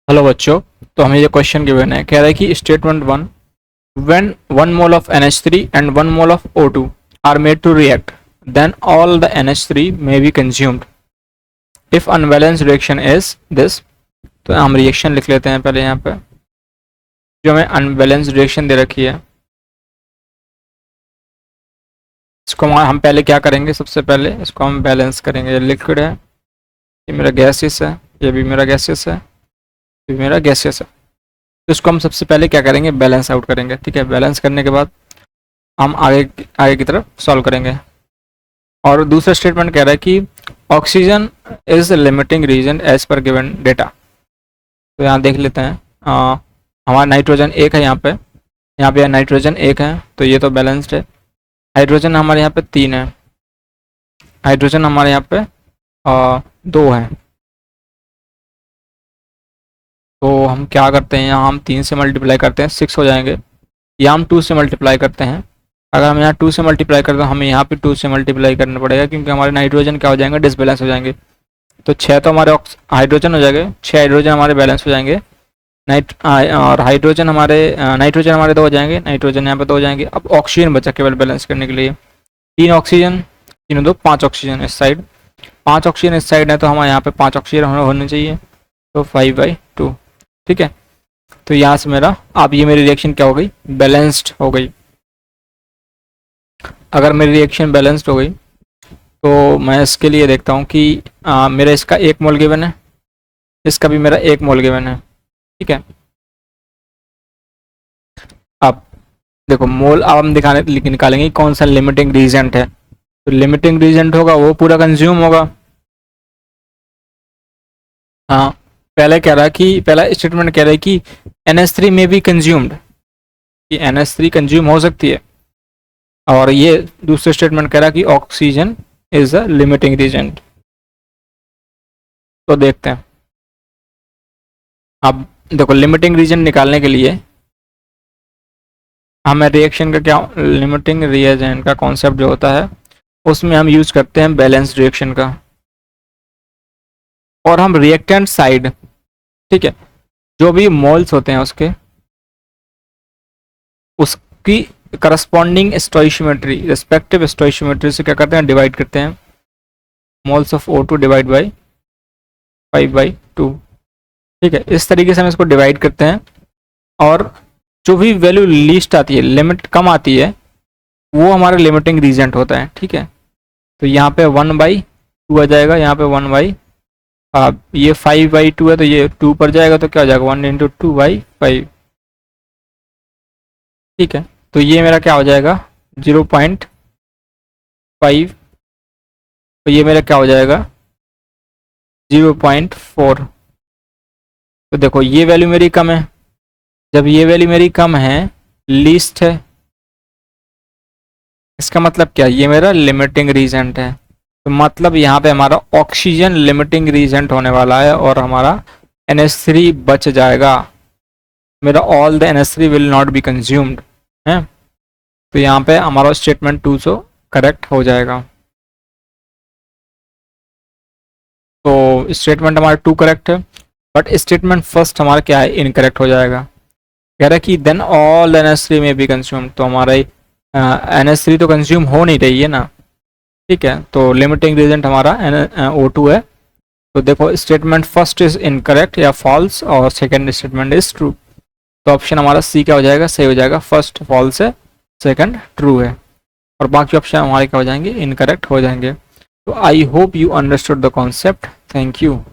Hello बच्चों। तो हमें ये क्वेश्चन गिवन है, कह रहा है कि statement one, when 1 mole of NH3 and 1 mole of O2 are made to react then all the NH3 may be consumed if unbalance reaction is this. तो हम रिएक्शन लिख लेते हैं पहले यहाँ पे, जो हमें अनबैलेंस रिएक्शन दे रखी है। इसको हम पहले क्या करेंगे, सबसे पहले इसको हम बैलेंस करेंगे। ये लिक्विड है, ये मेरा गैसियस है, ये भी मेरा गैसियस है, ये भी मेरा गैसियस है। तो इसको हम सबसे पहले क्या करेंगे, बैलेंस आउट करेंगे। ठीक है, बैलेंस करने के बाद हम आगे आगे की तरफ सॉल्व करेंगे। और दूसरा स्टेटमेंट कह रहा है कि oxygen is limiting reason as per given data. तो यहाँ देख लेते हैं, हमारा नाइट्रोजन एक है, यहाँ पे नाइट्रोजन एक है, तो ये तो बैलेंस्ड है। हाइड्रोजन हमारे यहाँ पे 3 है, हाइड्रोजन हमारे यहाँ पे 2 है। तो हम क्या करते हैं, यहाँ हम 3 से मल्टीप्लाई करते हैं 6 हो जाएंगे, या हम 2 से मल्टीप्लाई करते हैं। अगर हम यहाँ 2 से मल्टीप्लाई करते हैं, हमें यहाँ पे 2 से मल्टीप्लाई करना पड़ेगा, क्योंकि हमारे नाइट्रोजन क्या हो जाएंगे, डिसबैलेंस हो जाएंगे। तो 6 तो हमारे हाइड्रोजन हो जाएंगे, 6 हाइड्रोजन हमारे बैलेंस हो जाएंगे। और हाइड्रोजन हमारे नाइट्रोजन हमारे 2 हो जाएंगे, नाइट्रोजन यहाँ पे 2 हो जाएंगे। अब ऑक्सीजन बचा केवल बैलेंस करने के लिए, 3 ऑक्सीजन, 3 2 5 ऑक्सीजन इस साइड, 5 ऑक्सीजन इस साइड है, तो हमारे यहाँ पे 5 ऑक्सीजन होने चाहिए, तो 5/2। ठीक है, तो यहाँ से मेरा, अब ये मेरी रिएक्शन क्या हो गई, बैलेंस्ड हो गई। अगर मेरी रिएक्शन बैलेंस्ड हो गई तो मैं इसके लिए देखता हूँ कि मेरा इसका 1 मोल गिवन है, इसका भी मेरा 1 मोल गिवन है। ठीक है, अब देखो मोल, अब हम निकालेंगे कौन सा लिमिटिंग रीजेंट है। तो लिमिटिंग रीजेंट होगा वो पूरा कंज्यूम होगा। हाँ, पहला स्टेटमेंट कह रहा है कि NH3 में भी कंज्यूम्ड, कि NH3 कंज्यूम हो सकती है। और ये दूसरे स्टेटमेंट कह रहा है कि oxygen is a limiting reagent. तो देखते हैं, अब देखो लिमिटिंग रीजन निकालने के लिए हमें रिएक्शन का क्या, लिमिटिंग रिएजेंट का कॉन्सेप्ट जो होता है उसमें हम यूज करते हैं बैलेंस रिएक्शन का। और हम रिएक्टेंट साइड, ठीक है, जो भी मोल्स होते हैं उसकी करस्पॉन्डिंग स्टोइशियोमेट्री, रिस्पेक्टिव स्टोइशियोमेट्री से क्या करते हैं, डिवाइड करते हैं। Moles of O2 divide by 5/2। ठीक है, इस तरीके से हम इसको डिवाइड करते हैं। और जो भी वैल्यू लीस्ट आती है, लिमिट कम आती है, वो हमारा लिमिटिंग रीजेंट होता है। ठीक है, तो यहाँ पे 1/2 आ जाएगा, यहाँ पे 1/, ये 5/2 है, तो ये 2 पर जाएगा, तो क्या हो जाएगा 1 × 2/5। ठीक है, तो ये मेरा क्या हो जाएगा 0.5, तो ये मेरा क्या हो जाएगा 0.4। तो देखो ये वैल्यू मेरी कम है, जब ये वैल्यू मेरी कम है, लीस्ट है, इसका मतलब क्या, ये मेरा लिमिटिंग रीजेंट है। तो मतलब यहाँ पे हमारा ऑक्सीजन लिमिटिंग रीजेंट होने वाला है, और हमारा NH3 बच जाएगा, मेरा all the NH3 will not be consumed है। तो यहाँ पे हमारा स्टेटमेंट 2 जो करेक्ट हो जाएगा। तो स्टेटमेंट हमारा 2 करेक्ट है, बट स्टेटमेंट फर्स्ट हमारा क्या है, इनकरेक्ट हो जाएगा। कह रहा है कि देन ऑल NH3 में बी कंज्यूम, तो हमारा NH3 तो कंज्यूम हो नहीं रही है ना। ठीक है, तो लिमिटिंग रीजेंट हमारा O2 है। तो देखो स्टेटमेंट फर्स्ट इज इनकरेक्ट या फॉल्स, और सेकंड स्टेटमेंट इज ट्रू। तो ऑप्शन हमारा सी क्या हो जाएगा, सही हो जाएगा। फर्स्ट फॉल्स है, सेकंड ट्रू है, और बाकी ऑप्शन हमारे क्या हो जाएंगे, इनकरेक्ट हो जाएंगे। तो I hope you understood the concept. Thank you.